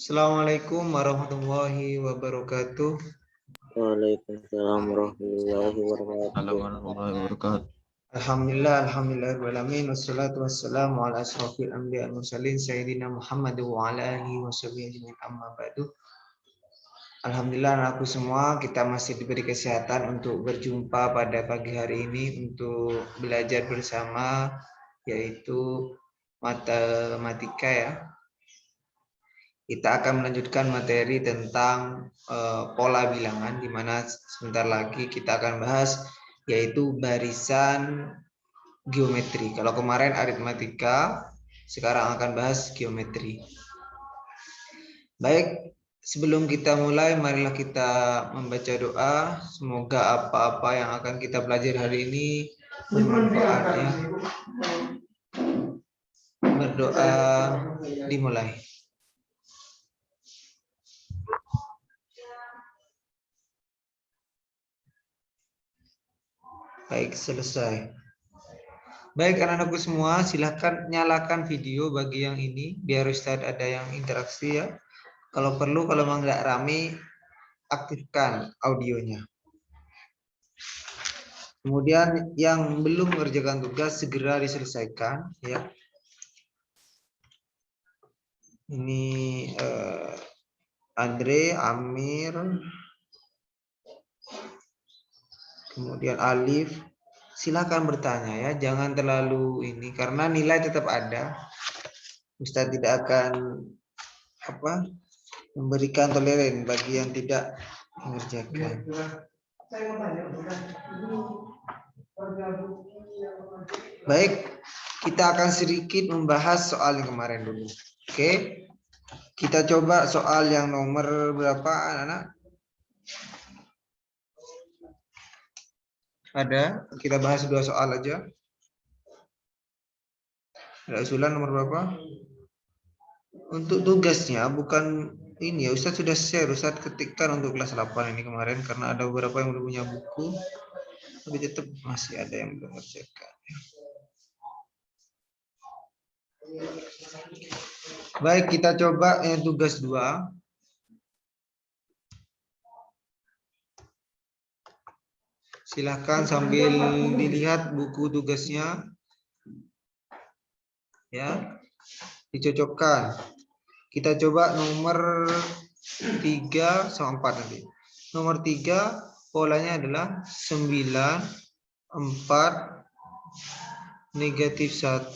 Assalamualaikum warahmatullahi wabarakatuh. Waalaikumsalam warahmatullahi wabarakatuh. Warahmatullahi wabarakatuh. Alhamdulillah, wassalatu wassalamu ala asrofil anbiya wal mursalin sayyidina Muhammad wa ala alihi wa sahbihi ajma'in amma ba'du. Alhamdulillah aku semua kita masih diberi kesehatan untuk berjumpa pada pagi hari ini untuk belajar bersama yaitu matematika ya. Kita akan melanjutkan materi tentang pola bilangan, di mana sebentar lagi kita akan bahas yaitu barisan geometri. Kalau kemarin aritmatika, sekarang akan bahas geometri. Baik, sebelum kita mulai, marilah kita membaca doa. Semoga apa-apa yang akan kita pelajari hari ini bermanfaat ya. Berdoa dimulai. Baik, selesai. Baik anak-anakku semua, silahkan nyalakan video bagi yang ini, biar Ustadz ada yang interaksi ya. Kalau perlu, kalau memang nggak rame, aktifkan audionya. Kemudian yang belum mengerjakan tugas, segera diselesaikan ya. Ini Andre, Amir, kemudian Alif, silakan bertanya ya, jangan terlalu ini karena nilai tetap ada. Ustadz tidak akan memberikan toleran bagi yang tidak mengerjakan. Baik, kita akan sedikit membahas soal yang kemarin dulu. Oke, kita coba soal yang nomor berapa anak-anak? Ada, kita bahas 2 soal aja. Ada usulan nomor berapa? Untuk tugasnya bukan ini ya, Ustadz sudah share, Ustadz ketikkan untuk kelas 8 ini kemarin karena ada beberapa yang belum punya buku, tapi tetap masih ada yang belum mengerjakan. Baik, kita coba yang tugas 2. Silahkan sambil dilihat buku tugasnya ya, dicocokkan. Kita coba nomor 3 sama 4 nanti. Nomor 3 polanya adalah 9, 4, negatif 1,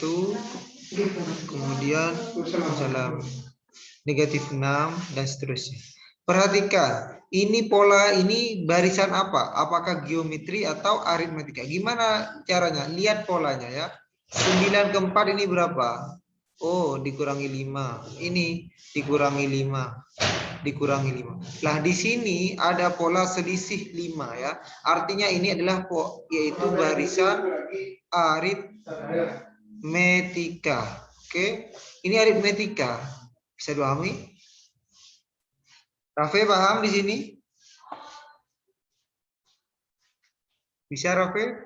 kemudian negatif 6 dan seterusnya. Perhatikan, ini pola ini barisan apa? Apakah geometri atau aritmatika? Gimana caranya? Lihat polanya ya. 9 ke 4 ini berapa? Oh, dikurangi 5. Ini dikurangi 5. Dikurangi 5. Lah di sini ada pola selisih 5 ya. Artinya ini adalah yaitu barisan aritmetika. Oke. Ini aritmetika. Bisa dipahami? Rafe paham di sini? Bisa Rafe?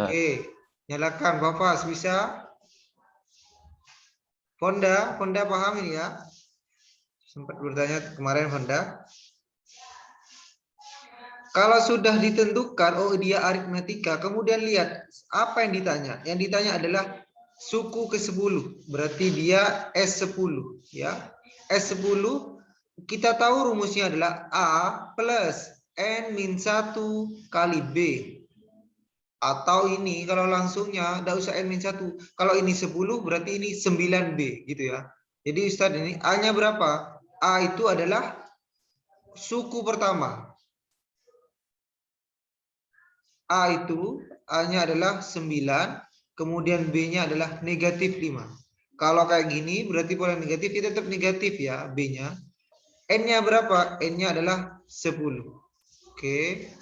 Oke, nyalakan Bapak bisa? Fonda paham ini ya? Sempat bertanya kemarin Fonda. Kalau sudah ditentukan, oh dia aritmetika, kemudian lihat apa yang ditanya. Yang ditanya adalah suku ke-10, berarti dia S10 ya. S10 kita tahu rumusnya adalah A plus N-1 kali B. Atau ini kalau langsungnya tidak usah N-1. Kalau ini 10 berarti ini 9B gitu ya. Jadi Ustadz ini A-nya berapa? A itu adalah suku pertama. A itu A-nya adalah 9, kemudian B-nya adalah negatif 5. Kalau kayak gini berarti pola negatif itu tetap negatif ya B-nya. N-nya berapa? N-nya adalah 10. Oke.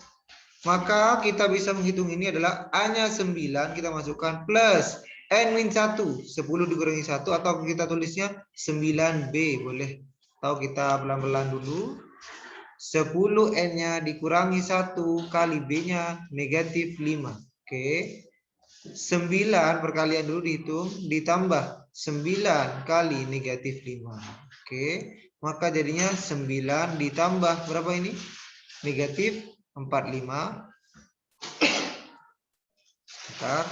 Maka kita bisa menghitung ini adalah A-nya 9, kita masukkan plus N-1, 10 dikurangi 1, atau kita tulisnya 9B, boleh. Atau kita pelan-pelan dulu. 10 N-nya dikurangi 1 kali B-nya negatif 5. Oke. 9 perkalian dulu dihitung, ditambah 9 kali negatif 5. Oke. maka jadinya 9 ditambah berapa ini? Negatif 45. Bentar.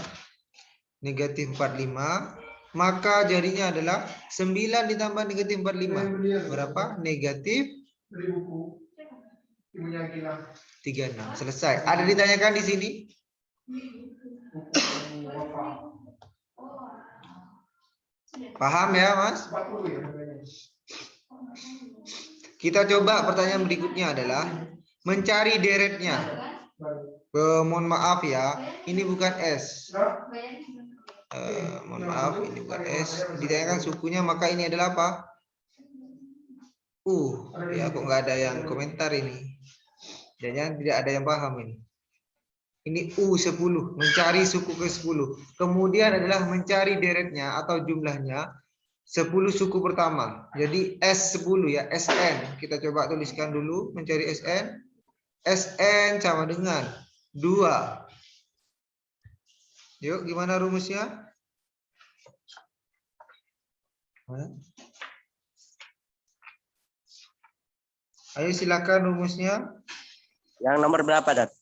Negatif 45. Maka jadinya adalah 9 ditambah negatif 45. Berapa? Negatif 36. Selesai. Ada ditanyakan di sini? Paham ya, Mas? Kita coba pertanyaan berikutnya adalah mencari deretnya. Mohon maaf ya, ini bukan S. Mohon maaf, ini bukan S. Ditanyakan sukunya, maka ini adalah apa? Ya kok nggak ada yang komentar ini. Jangan tidak ada yang paham ini. Ini U10, mencari suku ke-10. Kemudian adalah mencari deretnya atau jumlahnya 10 suku pertama. Jadi S10 ya, SN. Kita coba tuliskan dulu, mencari SN. SN sama dengan 2. Yuk, gimana rumusnya? Ayo silakan rumusnya. Yang nomor berapa, Dat?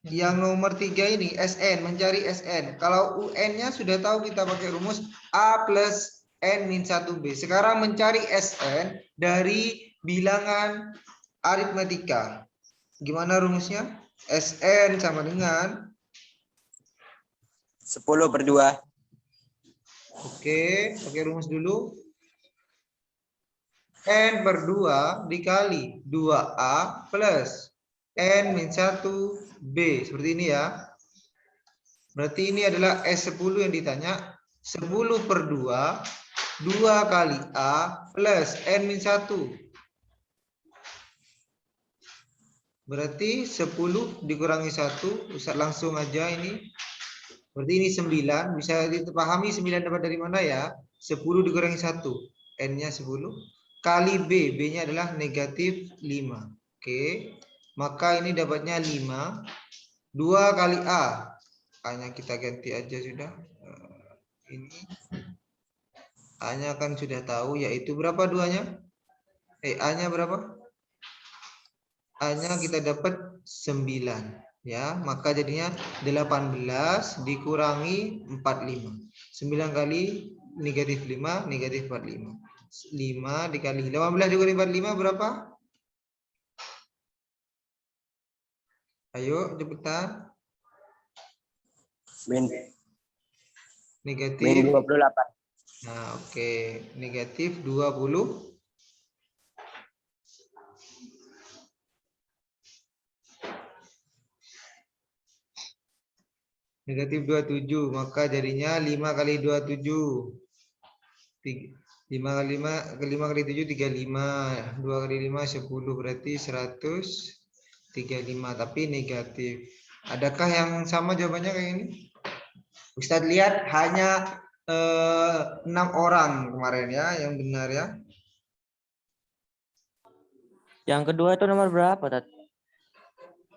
Yang nomor 3 ini, SN, mencari SN. Kalau UN-nya sudah tahu kita pakai rumus A plus N min 1B. Sekarang mencari SN dari bilangan aritmetika. Gimana rumusnya? SN sama dengan 10/2. Oke, pakai rumus dulu. N per 2 dikali 2A plus N min 1B. Seperti ini ya. Berarti ini adalah S10 yang ditanya. 10/2, 2 kali A plus N min 1. Berarti 10 dikurangi 1. Ustaz langsung aja ini. Berarti ini 9. Bisa dipahami 9 dapat dari mana ya? 10 dikurangi 1. N-nya 10. Kali B. B-nya adalah negatif 5. Oke. Maka ini dapatnya 5. 2 kali A. A-nya kita ganti aja sudah. Ini. A-nya kan sudah tahu. Yaitu berapa 2-nya? A-nya berapa? A-nya kita dapat 9. Ya, maka jadinya 18 dikurangi 45. 9 kali negatif 5, negatif 45. 5 dikali 18 dikurangi 45 berapa? Ayo cepetan. Negatif min 28. Nah, oke. Negatif 20. Negatif 27, maka jadinya 5 kali 27. 5 kali 5 kali 7 35. 2 kali 5 10, berarti 135, tapi negatif. Adakah yang sama jawabannya kayak ini? Ustadz lihat hanya 6 orang kemarin ya yang benar ya. Yang kedua itu nomor berapa, Dat?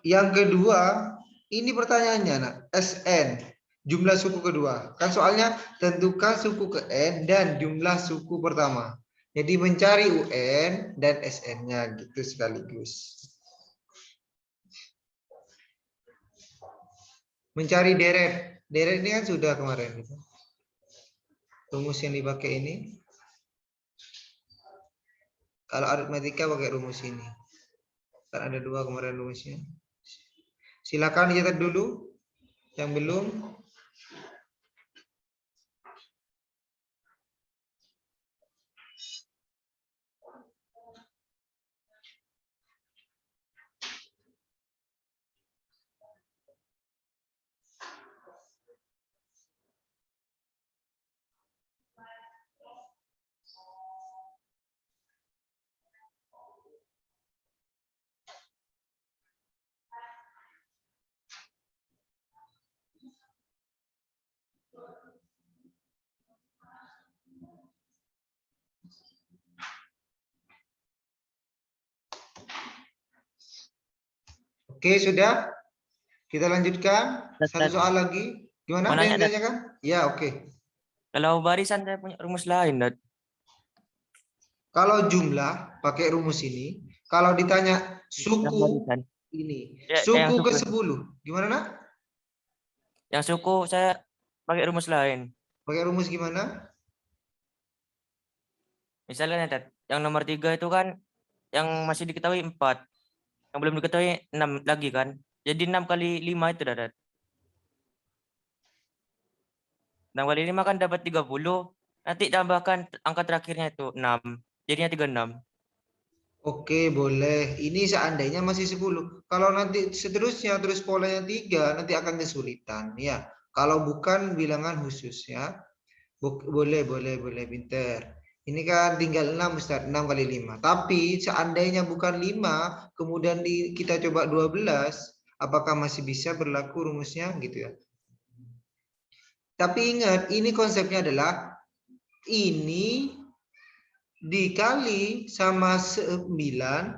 Yang kedua, ini pertanyaannya, nak. SN, jumlah suku kedua. Kan soalnya tentukan suku ke N dan jumlah suku pertama. Jadi mencari UN dan SN-nya gitu sekaligus. Mencari deret. Deret ini kan sudah kemarin. Rumus yang dipakai ini. Kalau aritmetika pakai rumus ini. Kan ada 2 kemarin rumusnya. Silakan dicatat dulu yang belum. Oke, sudah. Kita lanjutkan. Satu soal lagi. Gimana? Ada yang ditanyakan? Ya, oke. Kalau barisan saya punya rumus lain, Dat. Kalau jumlah pakai rumus ini, kalau ditanya Yang suku barisan. ini, Ya, yang suku ke suku. 10. Gimana, Nak? Yang suku saya pakai rumus lain. Pakai rumus gimana? Misalnya Tat, yang nomor 3 itu kan yang masih diketahui 4. Yang belum diketahui 6 lagi kan. Jadi 6 kali 5 itu Tat. 6 kali 5 kan dapat 30. Nanti tambahkan angka terakhirnya itu 6. Jadinya 36. Oke, boleh. Ini seandainya masih 10. Kalau nanti seterusnya terus polanya 3, nanti akan kesulitan ya. Kalau bukan bilangan khusus ya. Boleh, boleh, pinter. Ini kan tinggal 6, Ustaz. 6 kali 5. Tapi seandainya bukan 5, kemudian kita coba 12, apakah masih bisa berlaku rumusnya gitu ya. Tapi ingat, ini konsepnya adalah ini dikali sama 9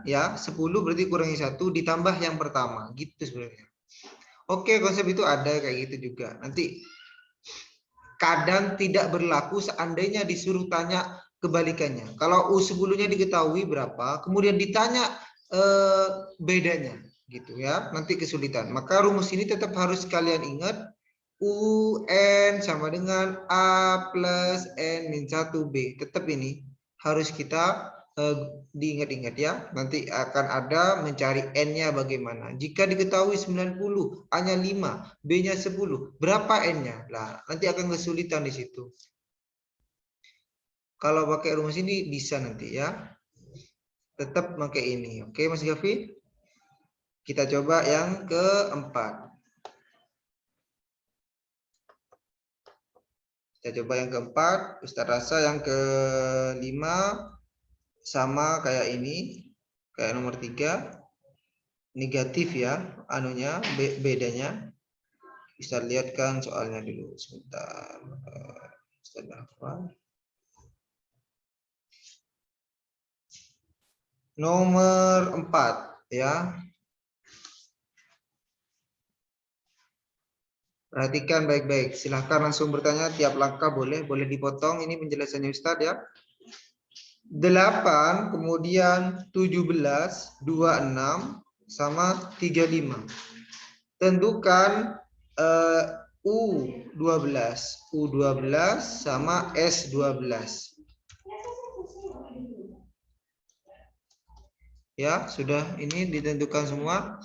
ya, 10 berarti kurangi 1 ditambah yang pertama gitu sebenarnya. Oke, konsep itu ada kayak gitu juga. Nanti kadang tidak berlaku seandainya disuruh tanya kebalikannya. Kalau U10-nya diketahui berapa, kemudian ditanya bedanya gitu ya, nanti kesulitan. Maka rumus ini tetap harus kalian ingat, UN sama dengan A plus N min 1B. Tetap ini harus kita diingat-ingat ya. Nanti akan ada mencari N-nya bagaimana. Jika diketahui 90, A-nya 5, B-nya 10. Berapa N-nya? Lah, nanti akan kesulitan di situ. Kalau pakai rumus ini bisa nanti ya. Tetap pakai ini. Oke, Mas Gavi? Kita coba yang keempat. Kita coba yang keempat, Ustaz rasa yang kelima sama kayak ini, kayak nomor 3, negatif ya, anunya, bedanya. Bisa lihatkan soalnya dulu, sebentar. Ustaz apa? Nomor 4 ya. Perhatikan baik-baik. Silahkan langsung bertanya tiap langkah boleh dipotong. Ini penjelasannya Ustadz ya. 8 kemudian 17 26 sama 35. Tentukan U12 sama S12. Ya, sudah ini ditentukan semua.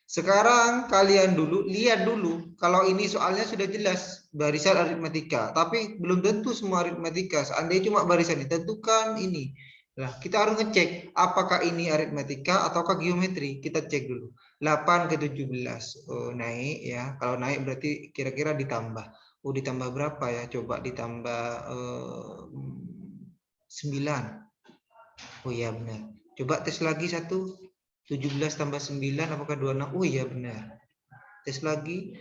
Sekarang kalian dulu lihat dulu, kalau ini soalnya sudah jelas barisan aritmatika, tapi belum tentu semua aritmatika. Seandainya cuma barisan ditentukan ini. Nah, kita harus ngecek apakah ini aritmatika ataukah geometri. Kita cek dulu. 8 ke 17. Oh, naik ya. Kalau naik berarti kira-kira ditambah. Oh, ditambah berapa ya? Coba ditambah 9. Oh iya benar. Coba tes lagi satu. 17 tambah 9 apakah 26? Oh iya benar. Tes lagi.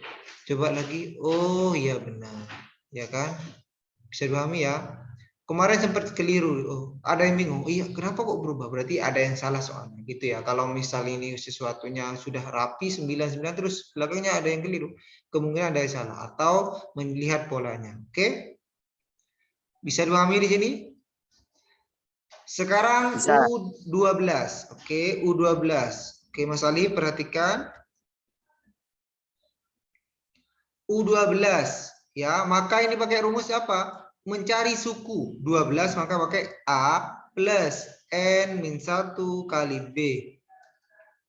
Coba lagi. Oh iya benar. Ya kan? Bisa dipahami ya? Kemarin sempat keliru. Oh, ada yang bingung. Oh iya, kenapa kok berubah? Berarti ada yang salah soalnya gitu ya. Kalau misal ini sesuatunya sudah rapi 99 terus belakangnya ada yang keliru, kemungkinan ada yang salah atau melihat polanya. Oke? Bisa dipahami di sini? Sekarang Bisa. U12. Oke, U12. Oke, Mas Ali perhatikan. U12 ya, maka ini pakai rumus apa? Mencari suku. 12 maka pakai A plus N min 1 kali B.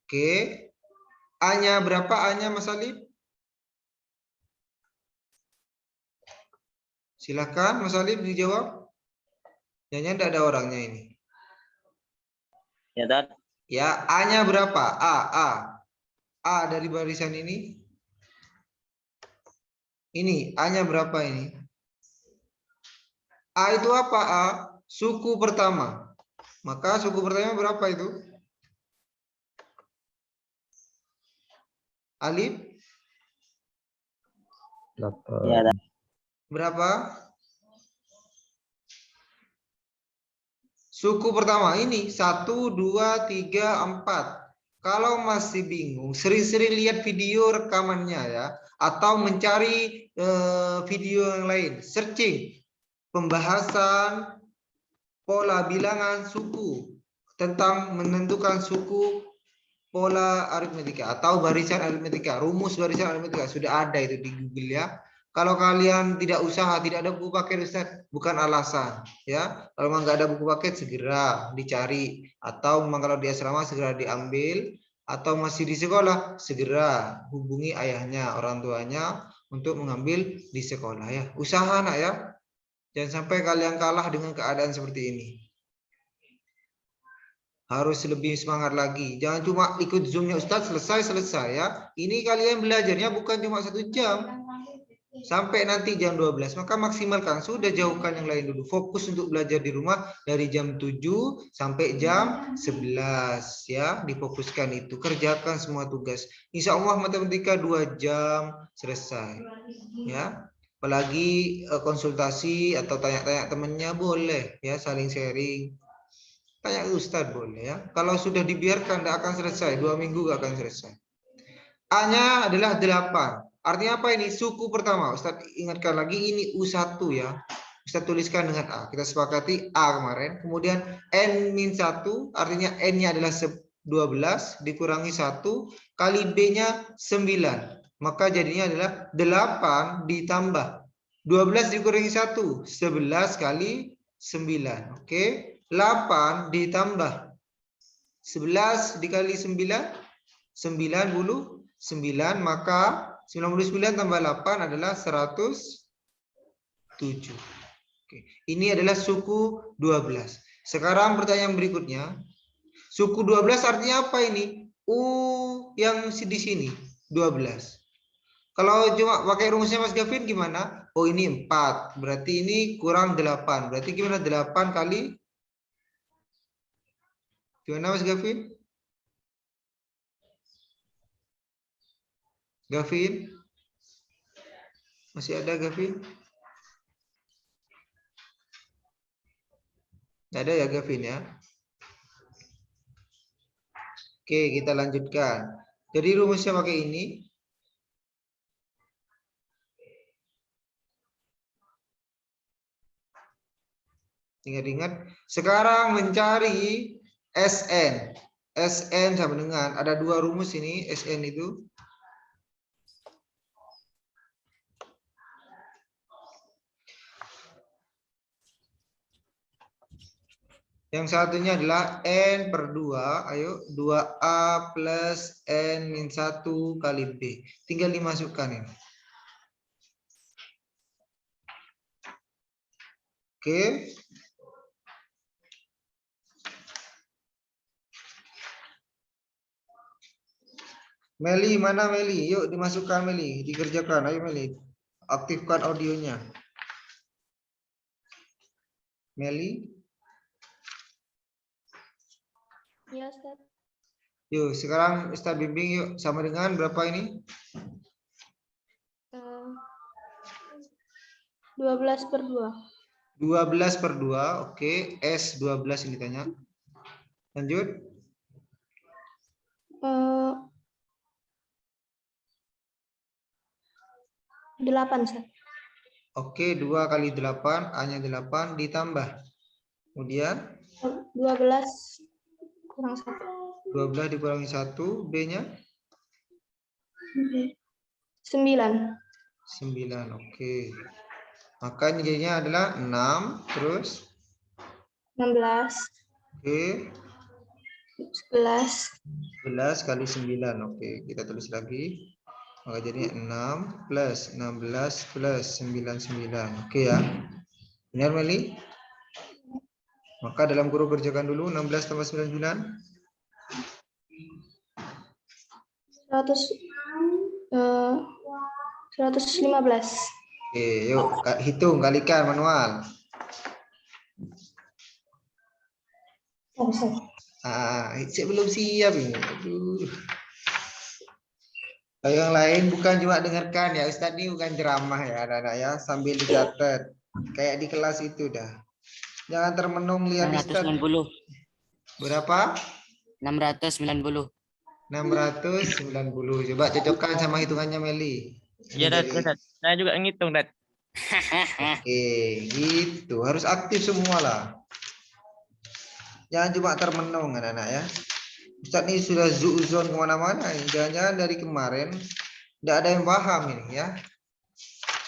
Oke. A-nya berapa A-nya Mas Ali? Silakan Mas Ali dijawab. Jangan tidak ada orangnya ini. Ya, Tat. Ya, A-nya berapa? A dari barisan ini. Ini A-nya berapa ini? A itu apa? A suku pertama. Maka suku pertama berapa itu? Alif? Ya, Tat. Berapa? Suku pertama ini 1, 2, 3, 4. Kalau masih bingung, sering-sering lihat video rekamannya ya, atau mencari video yang lain, searching pembahasan pola bilangan suku, tentang menentukan suku pola aritmetika atau barisan aritmetika, rumus barisan aritmetika sudah ada itu di Google ya. Kalau kalian tidak usaha, tidak ada buku paket Ustaz, bukan alasan ya. Kalau memang nggak ada buku paket segera dicari, atau memang kalau di asrama segera diambil, atau masih di sekolah segera hubungi ayahnya, orang tuanya untuk mengambil di sekolah ya. Usaha nak ya. Jangan sampai kalian kalah dengan keadaan seperti ini. Harus lebih semangat lagi. Jangan cuma ikut Zoom-nya Ustadz, selesai ya. Ini kalian belajarnya bukan cuma 1 jam. Sampai nanti jam 12. Maka maksimalkan. Sudah jauhkan yang lain dulu. Fokus untuk belajar di rumah dari jam 7 sampai jam 11. Ya, difokuskan itu. Kerjakan semua tugas. Insya Allah matematika 2 jam selesai. Ya. Apalagi konsultasi atau tanya-tanya temannya boleh. Ya, saling sharing. Tanya Ustadz boleh ya. Kalau sudah dibiarkan tidak akan selesai. 2 minggu gak akan selesai. A-nya adalah 8. Artinya apa ini? Suku pertama. Ustadz ingatkan lagi ini U1 ya. Ustadz tuliskan dengan A. Kita sepakati A kemarin. Kemudian N-1 artinya N-nya adalah 12 dikurangi 1 kali B-nya 9. Maka jadinya adalah 8 ditambah 12 dikurangi 1. 11 kali 9. Oke. 8 ditambah 11 dikali 9. 99, maka 99 tambah 8 adalah 107. Oke. Ini adalah suku 12. Sekarang pertanyaan berikutnya. Suku 12 artinya apa ini? U yang di sini 12. Kalau cuma pakai rumusnya Mas Gavin gimana? Oh ini 4. Berarti ini kurang 8. Berarti gimana 8 kali? Gimana Mas Gavin? Gavin? Masih ada Gavin? Tidak ada ya Gavin ya? Oke, kita lanjutkan. Jadi rumusnya pakai ini. Ingat-ingat. Sekarang mencari SN. SN sama dengan, ada 2 rumus ini, SN itu. Yang satunya adalah N per 2. Ayo, 2A plus N-1 kali B. Tinggal dimasukkan ini. Oke. Meli, mana Meli? Yuk dimasukkan Meli. Dikerjakan. Ayo Meli. Aktifkan audionya. Meli. Ya, Ustaz. Yuk, sekarang Ustaz bimbing yuk. Sama dengan berapa ini? 12 per 2. 12 per 2. Oke. S12 ini tanya. Lanjut. 8, Ustaz. Oke, 2 kali 8. A-nya 8 ditambah. Kemudian 12 kurang 1. 12 dikurangi 1. B-nya? 9. 9. Oke. Maka nilainya adalah 6. Terus? 16. Oke. 11. 11 kali 9. Oke, kita tulis lagi. Maka jadinya 6 plus 16 plus 99. Oke ya. Benar Meli? Maka dalam kurung kerjakan dulu 16 tambah 99. 115. Oke, yuk hitung, kalikan manual. Saya belum siap ini. Aduh. Kalau yang lain bukan cuma dengarkan ya, Ustadz ini bukan ceramah ya, anak-anak ya, sambil dicatat. Kayak di kelas itu dah. Jangan termenung lihat Ustadz. 690. Berapa? 690. 690. Coba cocokkan sama hitungannya Meli. Iya, Dad. Saya juga ngitung, Dad. Oke, gitu. Harus aktif semua lah. Jangan cuma termenung anak-anak ya. Ustaz ini sudah zuzon kemana-mana. Jangan-jangan dari kemarin tidak ada yang paham ini ya.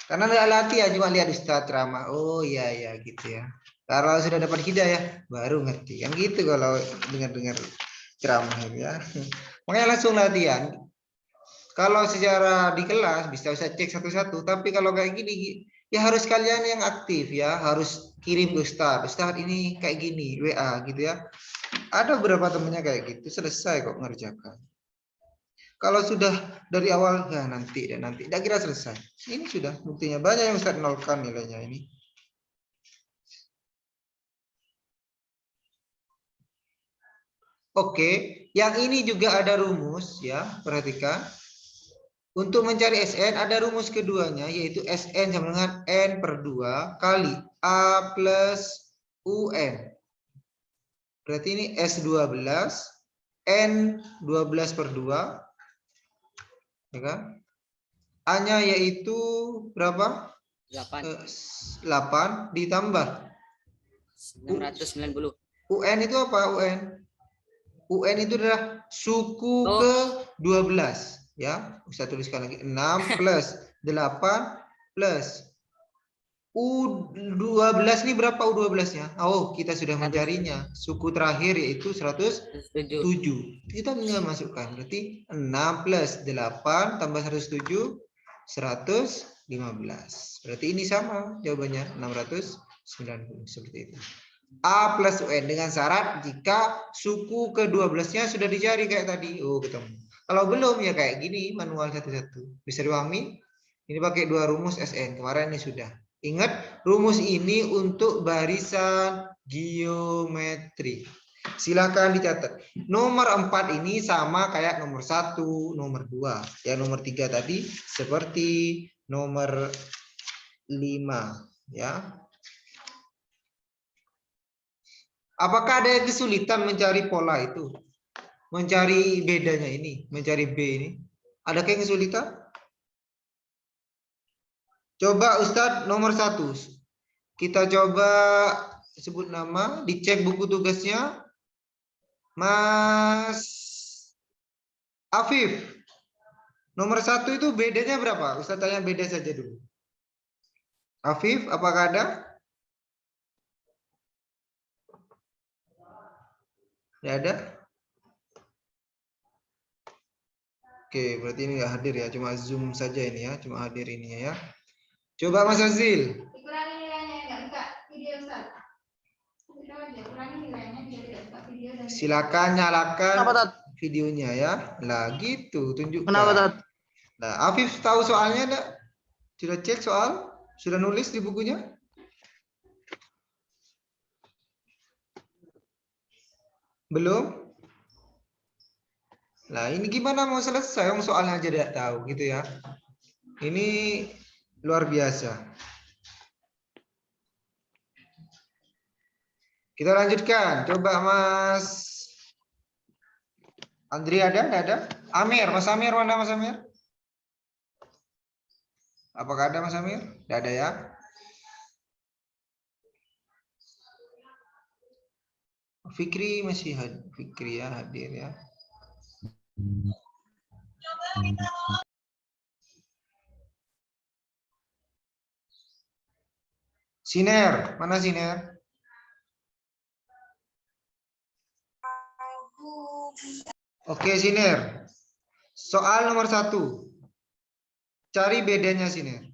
Karena tidak latihan, cuma lihat Ustaz ceramah. Oh iya ya gitu ya. Kalau sudah dapat hidayah baru ngerti. Yang gitu kalau dengar-dengar ceramah ya. Makanya langsung latihan. Kalau secara di kelas bisa cek satu-satu, tapi kalau kayak gini ya harus kalian yang aktif ya, harus kirim ke Ustaz. Ustaz ini kayak gini, WA gitu ya. Ada beberapa temennya kayak gitu, selesai kok ngerjakan. Kalau sudah dari awal, ya nanti dan nanti, tidak kira selesai. Ini sudah buktinya banyak yang Ustaz nolkan nilainya ini. Oke, yang ini juga ada rumus ya, perhatikan. Untuk mencari SN ada rumus keduanya, yaitu SN sama dengan N per 2 kali A plus UN. Berarti ini S12, N12 per 2. Ya kan? A-nya yaitu berapa? 8. 8 ditambah 690. UN itu apa UN? UN itu adalah suku Oh. ke 12 ya. Bisa tuliskan lagi 6 plus 8 plus U12 ini berapa U12-nya? Oh, kita sudah mencarinya. Suku terakhir yaitu 107. Kita tinggal masukkan. Berarti 6 plus 8 tambah 107 115. Berarti ini sama jawabannya 690 seperti itu. A plus UN dengan syarat jika suku ke-12-nya sudah dicari kayak tadi. Oh, ketemu. Kalau belum ya kayak gini manual satu-satu. Bisa dipahami? Ini pakai dua rumus SN. Kemarin ini sudah. Ingat, rumus ini untuk barisan geometri. Silakan dicatat. Nomor 4 ini sama kayak nomor 1, nomor 2. Yang nomor 3 tadi seperti nomor 5 ya. Apakah ada yang kesulitan mencari pola itu? Mencari bedanya ini, mencari B ini. Adakah yang kesulitan? Coba Ustadz nomor 1. Kita coba sebut nama, dicek buku tugasnya. Mas Afif. Nomor 1 itu bedanya berapa? Ustadz tanya beda saja dulu. Afif, apakah ada? Tidak ada? Oke, berarti ini nggak hadir ya, cuma Zoom saja ini ya, cuma hadir ini ya. Coba Mas Azil. Dikurangi nilainya nggak buka video Ustaz. Kurangi nilainya biar tidak buka video dan Silakan nyalakan Kenapa, Tat? videonya ya. Lah gitu, tunjukkan. Kenapa, Tat? Nah, Afif tahu soalnya enggak? Sudah cek soal? Sudah nulis di bukunya? Belum? Nah, ini gimana mau selesai? Yang soalnya aja tidak tahu gitu ya. Ini luar biasa. Kita lanjutkan. Coba Mas Andri ada? Tidak ada? Amir, Mas Amir mana Mas Amir? Apakah ada Mas Amir? Tidak ada ya? Fikri masih hadir. Fikri ya hadir ya. Siner, mana Siner? Oke, Siner. Soal nomor 1. Cari bedanya Siner.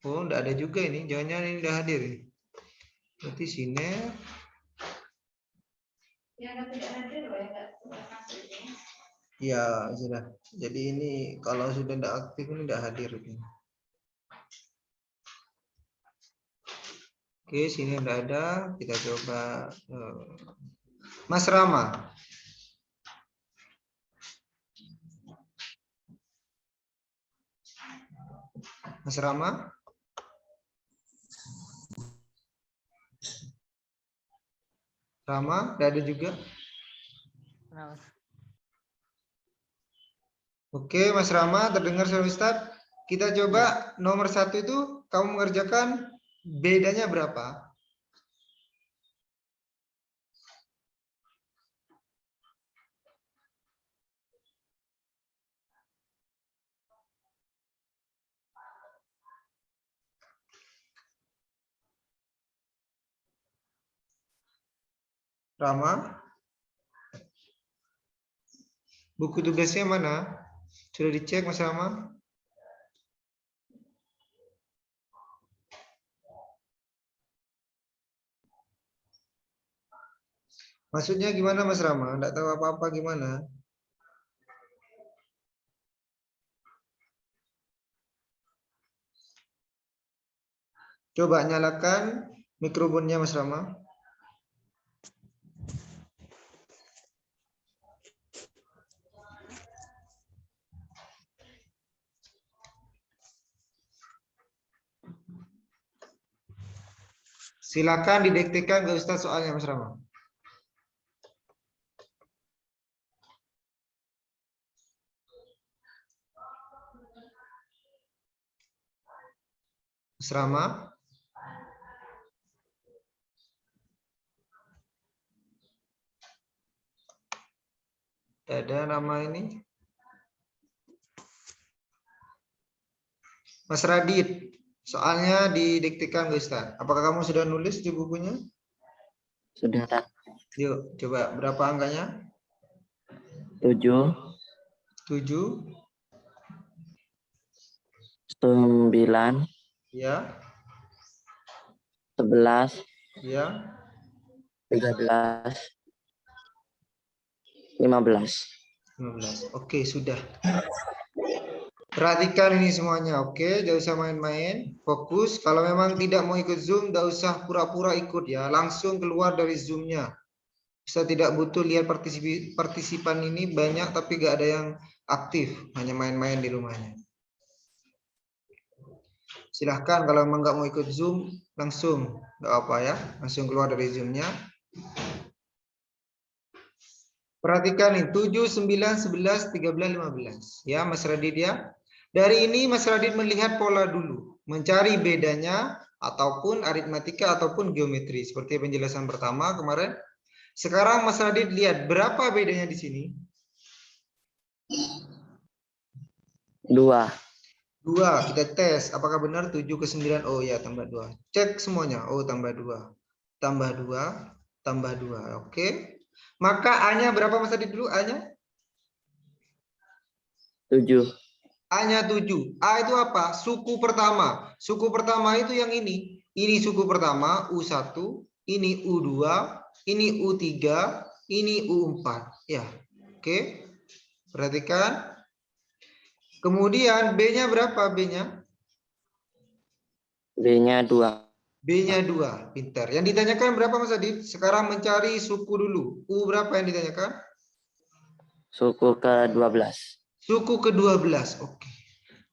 Oh, enggak ada juga ini. Jangan-jangan ini udah hadir. Berarti Siner. yang tidak hadir loh ya nggak masuk ini. Ya, sudah. Jadi ini kalau sudah tidak aktif ini tidak hadir. Oke, sini tidak ada. Kita coba Mas Rama. Mas Rama. Rama, tidak ada juga. Oke, Mas Rama, terdengar suara Ustaz? Kita coba nomor 1 itu kamu mengerjakan bedanya berapa? Rama? Buku tugasnya mana? Sudah dicek Mas Rama? Maksudnya gimana Mas Rama? Enggak tahu apa-apa gimana? Coba nyalakan mikrofonnya Mas Rama. Silakan didiktekan ke Ustaz soalnya Mas Rama. Mas Rama. Ada nama ini. Mas Radit, soalnya didiktekan ke Ustaz. Apakah kamu sudah nulis di bukunya? Sudah, tak? Yuk, coba berapa angkanya? 7, 7, 9, ya, 11, ya. 13, 15. 15. Oke, sudah. Perhatikan ini semuanya, oke? Jangan usah main-main. Fokus. Kalau memang tidak mau ikut Zoom, tidak usah pura-pura ikut ya. Langsung keluar dari Zoom-nya. Bisa tidak butuh lihat partisipan ini banyak, tapi nggak ada yang aktif. Hanya main-main di rumahnya. Silahkan kalau memang nggak mau ikut Zoom, langsung. Nggak apa ya. Langsung keluar dari Zoom-nya. Perhatikan nih, 7, 9, 11, 13, 15. Ya, Mas Radit ya. Dari ini Mas Radit melihat pola dulu. Mencari bedanya ataupun aritmatika ataupun geometri. Seperti penjelasan pertama kemarin. Sekarang Mas Radit lihat berapa bedanya di sini? 2. 2. Kita tes. Apakah benar 7 ke 9? Oh ya, tambah 2. Cek semuanya. Oh, tambah 2. Tambah 2. Tambah 2. Oke. Maka A-nya berapa Mas Radit dulu? A-nya? 7. A-nya 7. A itu apa? Suku pertama. Suku pertama itu yang ini. Ini suku pertama, U1. Ini U2. Ini U3. Ini U4. Ya. Oke. Perhatikan. Kemudian B-nya berapa B-nya? B-nya 2. B-nya 2. Pintar. Yang ditanyakan berapa Mas Adit? Sekarang mencari suku dulu. U berapa yang ditanyakan? Suku ke-12. Suku ke-12. Oke.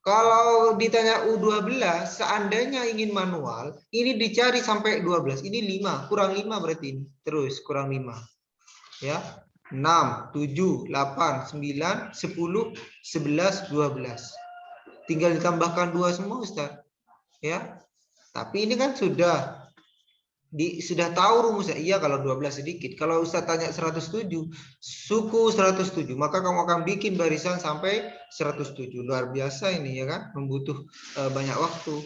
Kalau ditanya U12, seandainya ingin manual, ini dicari sampai 12. Ini 5, kurang 5 berarti ini. Terus kurang 5. Ya. 6, 7, 8, 9, 10, 11, 12. Tinggal ditambahkan 2 semua, Ustaz. Ya. Tapi ini kan sudah tahu rumusnya. Iya, kalau 12 sedikit. Kalau Ustaz tanya 107, suku 107, maka kamu akan bikin barisan sampai 107. Luar biasa ini ya kan, membutuh banyak waktu.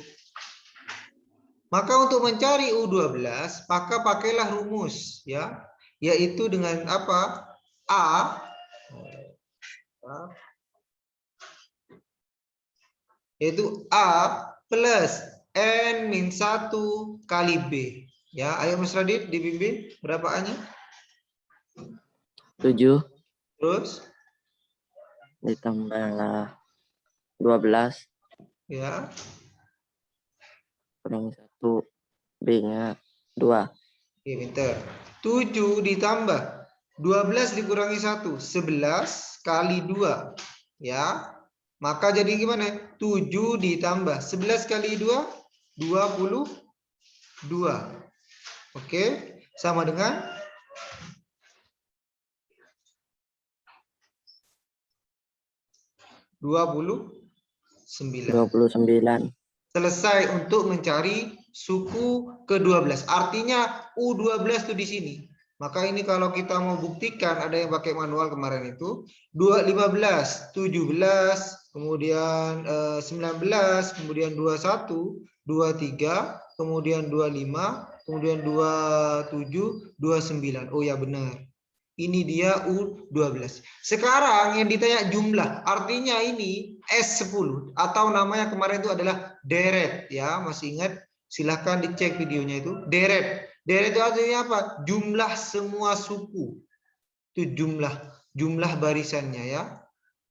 Maka untuk mencari U12, maka pakailah rumus ya, yaitu dengan apa? Yaitu A plus N-1 kali B. Ya, ayo Mas Radit dibimbing berapa A-nya? 7 Terus? ditambah 12. Ya. Kurang 1. B-nya 2. Oke, pintar. 7 ditambah 12 dikurangi 1. 11 kali 2. Ya. Maka jadi gimana? 7 ditambah 11 kali 2, 22. Oke. Sama dengan 21. 29. Selesai untuk mencari suku ke-12. Artinya U12 itu di sini. Maka ini kalau kita mau buktikan, ada yang pakai manual kemarin itu 15, 17, kemudian 19, kemudian 21, 23, kemudian 25, kemudian 27, 29. Oh ya benar. Ini dia U12. Sekarang yang ditanya jumlah, artinya ini S10 atau namanya kemarin itu adalah deret ya. Masih ingat? Silahkan dicek videonya itu. Deret. Deret itu artinya apa? Jumlah semua suku. Itu jumlah barisannya ya.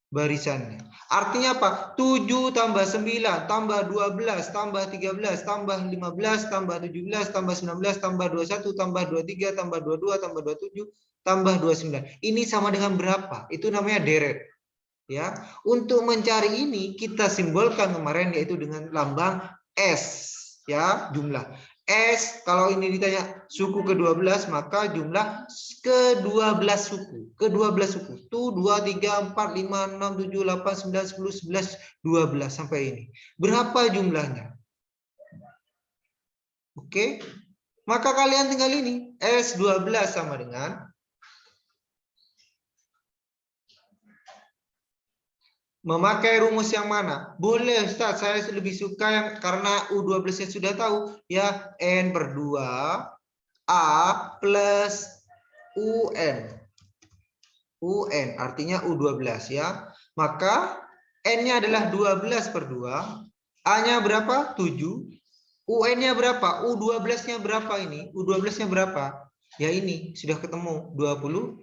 Barisannya. Artinya apa? 7 tambah 9 tambah 12 tambah 13 tambah 15 tambah 17 tambah 19 tambah 21 tambah 23 tambah 22 tambah 27 tambah 29. Ini sama dengan berapa? Itu namanya deret. Ya. Untuk mencari ini kita simbolkan kemarin yaitu dengan lambang S ya, jumlah. S kalau ini ditanya suku ke-12 maka jumlah ke-12 suku. Ke-12 suku. Tuh 2 3 4 5 6 7 8 9 10 11 12 sampai ini. Berapa jumlahnya? Oke. Maka kalian tinggal ini S12 sama dengan memakai rumus yang mana? Boleh Ustaz, saya lebih suka yang karena U12 nya sudah tahu ya, N per 2 A plus UN. UN artinya U12 ya. Maka N-nya adalah 12 per 2. A-nya berapa? 7. UN-nya berapa? U12-nya berapa ini? U12-nya berapa? Ya ini, sudah ketemu 29.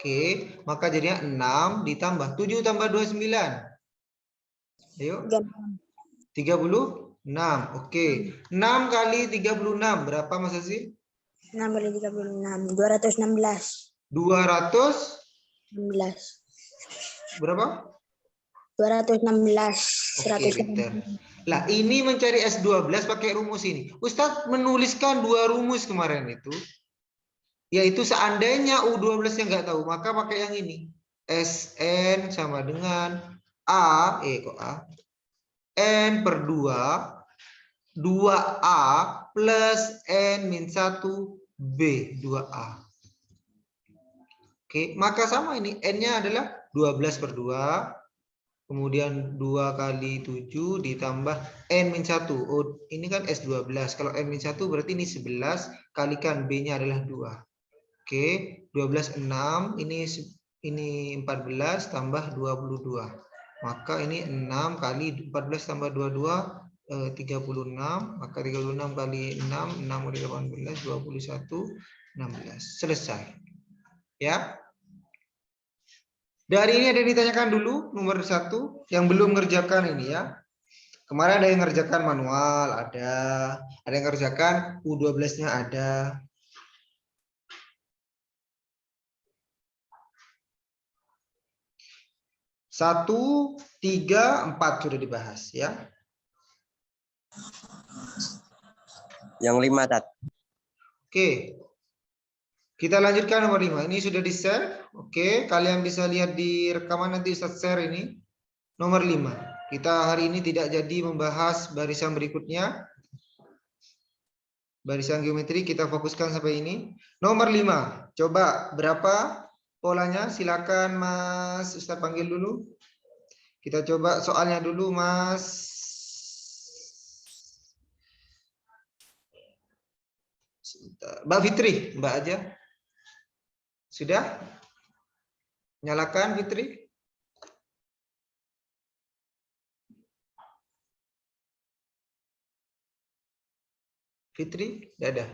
Oke, maka jadinya 6 ditambah 7 tambah 29. Ayo. 36. Oke. 6 kali 36 berapa Mas Aziz? 6 kali 36 216. 216. Berapa? 216. Oke, pintar. Lah, ini mencari S12 pakai rumus ini. Ustadz menuliskan 2 rumus kemarin itu. Yaitu seandainya U12 yang nggak tahu, maka pakai yang ini. SN sama dengan A, N per 2, 2A plus N min 1 B, 2A. Oke, maka sama ini. N-nya adalah 12 per 2, kemudian 2 kali 7 ditambah N min 1. Oh, ini kan S12. Kalau N min 1 berarti ini 11, kalikan B-nya adalah 2. Oke, 12 6 ini 14 tambah 22. Maka ini 6 kali 14 tambah 22 36, maka 36 kali 6 kali 18 21 16. Selesai. Ya. Dari ini ada yang ditanyakan dulu nomor 1 yang belum ngerjakan ini ya. Kemarin ada yang ngerjakan manual, ada yang ngerjakan U12-nya ada. 1, 3, 4 sudah dibahas ya. Yang 5, Tat. Oke. Kita lanjutkan nomor 5. Ini sudah di-share. Oke, kalian bisa lihat di rekaman nanti Ustaz share ini. Nomor 5. Kita hari ini tidak jadi membahas barisan berikutnya. Barisan geometri kita fokuskan sampai ini. Nomor 5. Coba berapa polanya? Silakan Mas Ustaz panggil dulu. Kita coba soalnya dulu Mas. Mbak Fitri, Mbak aja. Sudah? Nyalakan Fitri. Fitri, dadah.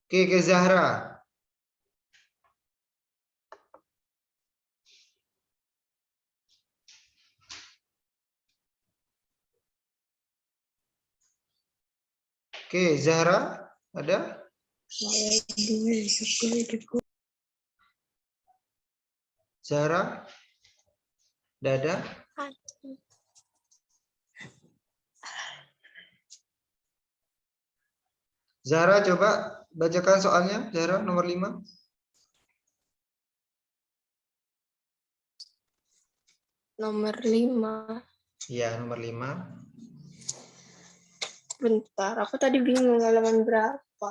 Oke, ke Zahra. Oke, Zahra, ada? Zahra? Dada? Zahra coba bacakan soalnya, Zahra nomor 5. Nomor 5. Ya, nomor 5. Bentar, aku tadi bingung halaman berapa.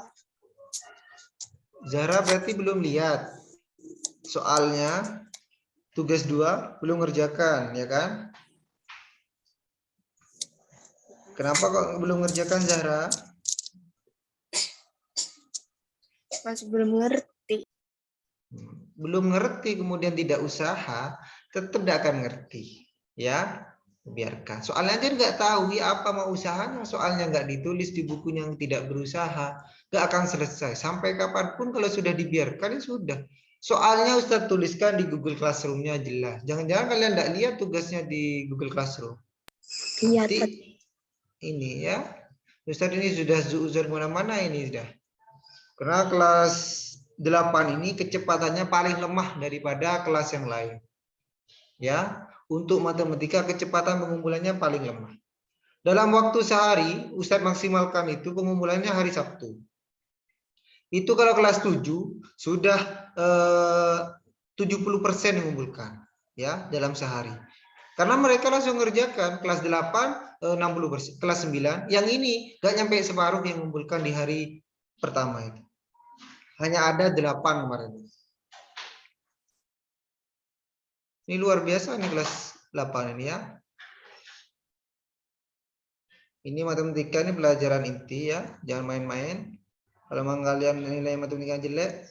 Zahra berarti belum lihat soalnya, tugas 2 belum ngerjakan, ya kan? Kenapa kok belum ngerjakan, Zahra? Masih belum ngerti. Belum ngerti, kemudian tidak usaha, tetap tidak akan ngerti. Ya, biarkan. Soalnya dia nggak tahu ya apa mau usahanya, soalnya nggak ditulis di bukunya, yang tidak berusaha, nggak akan selesai. Sampai kapanpun kalau sudah dibiarkan, ya sudah. Soalnya Ustadz tuliskan di Google Classroom-nya jelas. Jangan-jangan kalian nggak lihat tugasnya di Google Classroom. Iya, Nanti ini ya, Ustadz ini sudah zuzur kemana-mana ini sudah. Karena kelas 8 ini kecepatannya paling lemah daripada kelas yang lain. Ya, untuk matematika kecepatan pengumpulannya paling lemah. Dalam waktu sehari, Ustadz maksimalkan itu pengumpulannya hari Sabtu. Itu kalau kelas 7 sudah 70% mengumpulkan ya dalam sehari. Karena mereka langsung ngerjakan kelas 8 60%, kelas 9 yang ini nggak nyampe separuh yang mengumpulkan di hari pertama itu. Hanya ada 8 kemarin. Ini luar biasa nih kelas 8 ini ya. Ini matematika ini pelajaran inti ya, jangan main-main. Kalau memang kalian nilai matematika jelek,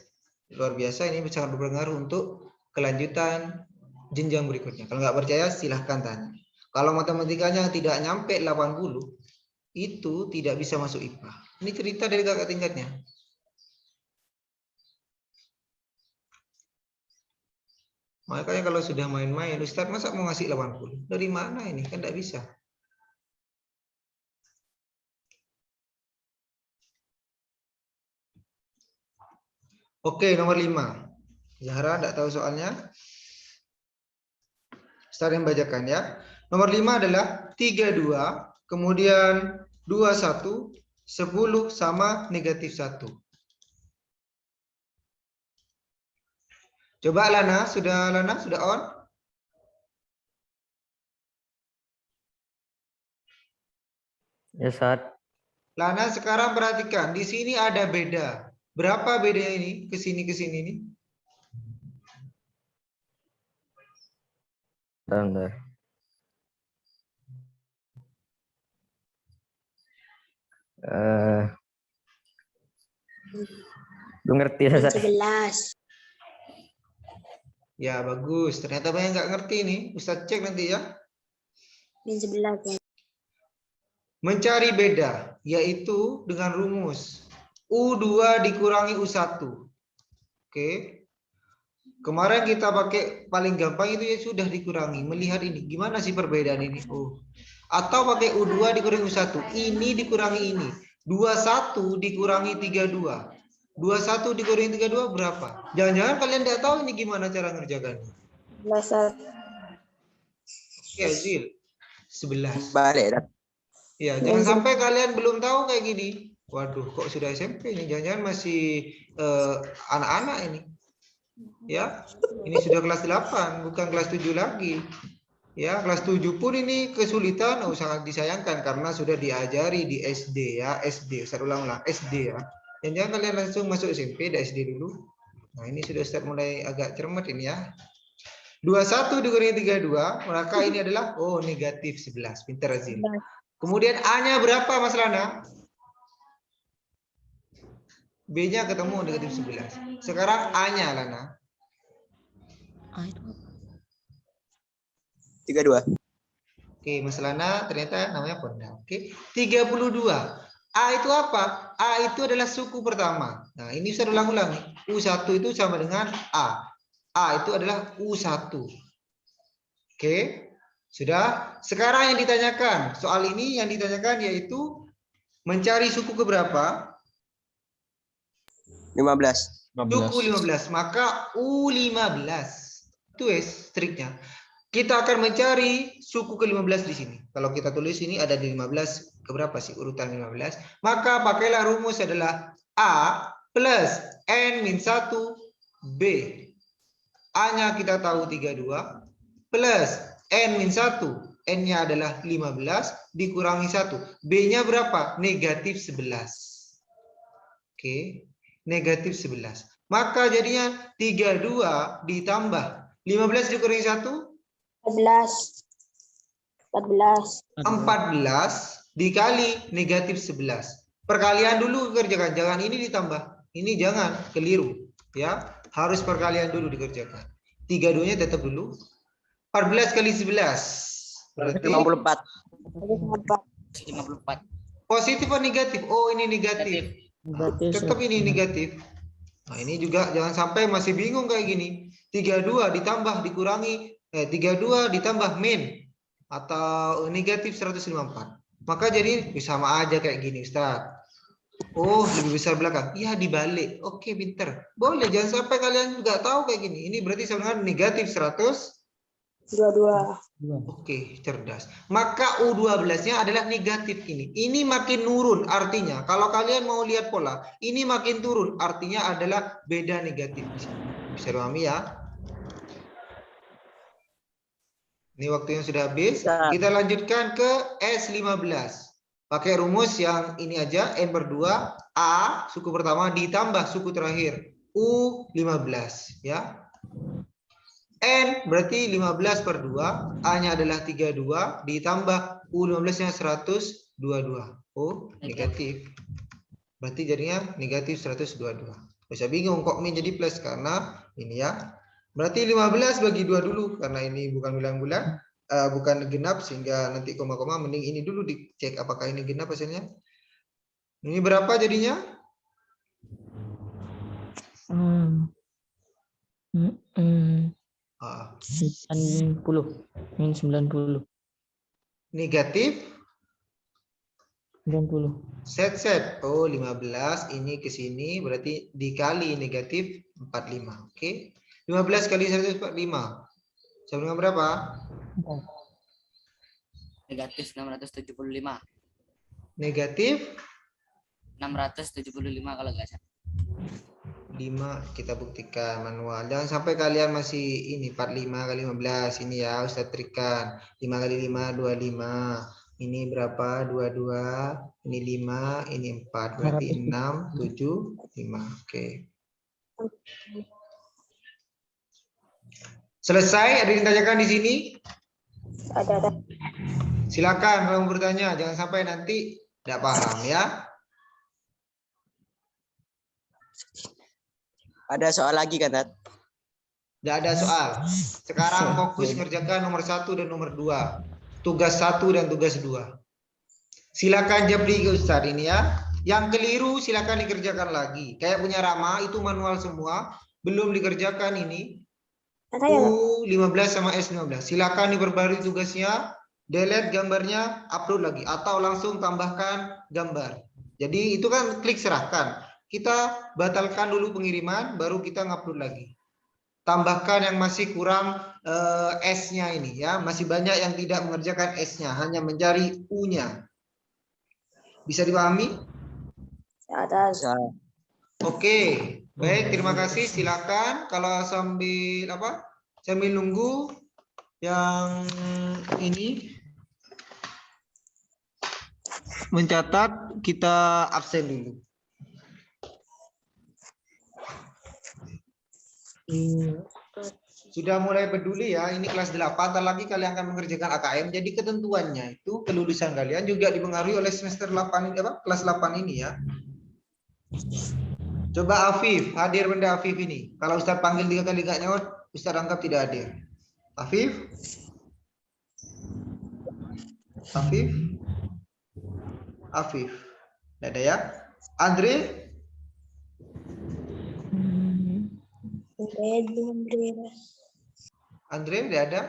luar biasa ini sangat berpengaruh untuk kelanjutan jenjang berikutnya. Kalau nggak percaya silahkan tanya. Kalau matematikanya tidak nyampe 80, itu tidak bisa masuk IPA. Ini cerita dari kakak tingkatnya. Makanya kalau sudah main-main, Ustadz masa mau ngasih 80? Dari mana ini? Kan tidak bisa. Oke, nomor 5. Zahra tidak tahu soalnya. Ustadz yang bacakan ya. Nomor 5 adalah 32, kemudian 21, 10 sama negatif 1. Coba Lana sudah on? Ya, Ustaz. Lana sekarang perhatikan, di sini ada beda. Berapa bedanya ini? Ke sini nih? Bentar. Belum ngerti ya, Ustaz. 11. Ya, bagus. Ternyata banyak nggak ngerti nih. Ustadz cek nanti ya. Min 11 ya. Mencari beda, yaitu dengan rumus U2 dikurangi U1. Oke. Kemarin kita pakai paling gampang itu ya sudah dikurangi. Melihat ini, gimana sih perbedaan ini? Oh. Atau pakai U2 dikurangi U1. Ini dikurangi ini. 21 dikurangi 32. 21 dikurangi 32 berapa? Jangan-jangan kalian tidak tahu ini gimana cara ngerjakannya. 11. Ya, Zil. 11. Balik dah. Ya, jangan sampai kalian belum tahu kayak gini. Waduh, kok sudah SMP ini? Jangan-jangan masih anak-anak ini. Ya, ini sudah kelas 8, bukan kelas 7 lagi. Ya, kelas 7 pun ini kesulitan, sangat disayangkan karena sudah diajari di SD ya, SD. Saya ulang-ulang, SD ya. Jangan kalian langsung masuk SMP, dari SD dulu. Nah, ini sudah start mulai agak cermat ini ya. 21 dikurangi 32, maka ini adalah negatif 11. Pintar Azil. Kemudian A-nya berapa Mas Lana? B-nya ketemu negatif 11. Sekarang A-nya Lana. 32. Oke, Mas Lana ternyata namanya Ponda. Oke, 32. A itu apa? A itu adalah suku pertama. Nah, ini saya ulang-ulang nih. U1 itu sama dengan A. A itu adalah U1. Oke, sudah. Sekarang yang ditanyakan, soal ini yang ditanyakan yaitu mencari suku keberapa? 15. Suku 15. Maka U15. Itu triknya. Kita akan mencari suku ke-15 di sini. Kalau kita tulis ini ada di 15, keberapa sih urutan 15? Maka pakailah rumus adalah A plus N-1 B. A-nya kita tahu 32 plus N-1. N-nya adalah 15 dikurangi 1. B-nya berapa? Negatif 11. Oke, negatif 11. Maka jadinya 32 ditambah 15 dikurangi 1. 14. 14 dikali negatif 11. Perkalian dulu kerjakan, jangan ini ditambah. Ini jangan, keliru. Ya, harus perkalian dulu dikerjakan. 32-nya tetap dulu. 14 kali 11. Berarti 54. 54. positif atau negatif? Oh, ini negatif. Tetap ini negatif. Nah, ini juga jangan sampai masih bingung kayak gini. 32 ditambah dikurangi 32 ditambah min atau negatif 154. Maka jadi sama aja kayak gini, Ustaz. Oh, lebih besar belakang. Iya, dibalik. Oke, pinter. Boleh, jangan sampai kalian juga tahu kayak gini. Ini berarti sebenarnya negatif 22. Oke, cerdas. Maka U12-nya adalah negatif ini. Ini makin nurun artinya. Kalau kalian mau lihat pola, ini makin turun artinya adalah beda negatif. Bisa dipahami ya? Ini waktunya sudah habis. Kita lanjutkan ke S15. Pakai rumus yang ini aja, N per 2, A, suku pertama, ditambah suku terakhir, U15. Ya. N berarti 15 per 2, A-nya adalah 32, ditambah U15-nya 122. Oh, negatif. Berarti jadinya negatif 122. Bisa bingung kok min jadi plus karena ini ya. Berarti 15 bagi 2 dulu, karena ini bukan bilang bulan, bukan genap, sehingga nanti koma-koma, mending ini dulu dicek apakah ini genap hasilnya. Ini berapa jadinya? 90. Min 90. Negatif 90. set. Oh, 15 ini ke sini berarti dikali negatif 45. Oke. 15 kali 145. Sama dengan berapa? Negatif 675. Negatif 675 kalau nggak salah. 5 kita buktikan manual. Jangan sampai kalian masih ini 45 kali 15 ini ya, Ustaz trikan. 5 kali 5 25. Ini berapa? 22. Ini 5, ini 4. Berarti 6 7 5. Oke. Selesai? Ada yang ditanyakan di sini? Ada. Silakan kalau mau bertanya, jangan sampai nanti tidak paham ya. Ada soal lagi kan, Tat? Tidak ada soal. Sekarang fokus ngerjakan nomor 1 dan nomor 2. Tugas 1 dan tugas 2. Silakan jawab ke Ustaz ini ya. Yang keliru silakan dikerjakan lagi. Kayak punya Rama itu manual semua, belum dikerjakan ini. U15 sama S15. Silakan diperbarui tugasnya, delete gambarnya, upload lagi atau langsung tambahkan gambar. Jadi itu kan klik serahkan. Kita batalkan dulu pengiriman, baru kita ngupload lagi. Tambahkan yang masih kurang S-nya ini ya, masih banyak yang tidak mengerjakan S-nya, hanya mencari U-nya. Bisa dipahami? Ada. Oke, baik, terima kasih. Silakan kalau sambil sambil nunggu yang ini mencatat, kita absen dulu. Sudah mulai peduli ya, ini kelas 8, tak lagi kalian akan mengerjakan AKM. Jadi ketentuannya itu kelulusan kalian juga dipengaruhi oleh semester 8 ini kelas 8 ini ya. Coba Afif, hadir benda Afif ini. Kalau Ustaz panggil 3 kali gak nyaut, Ustaz anggap tidak hadir. Afif? Afif? Afif. Tidak ada ya? Andre? Andre tidak ada?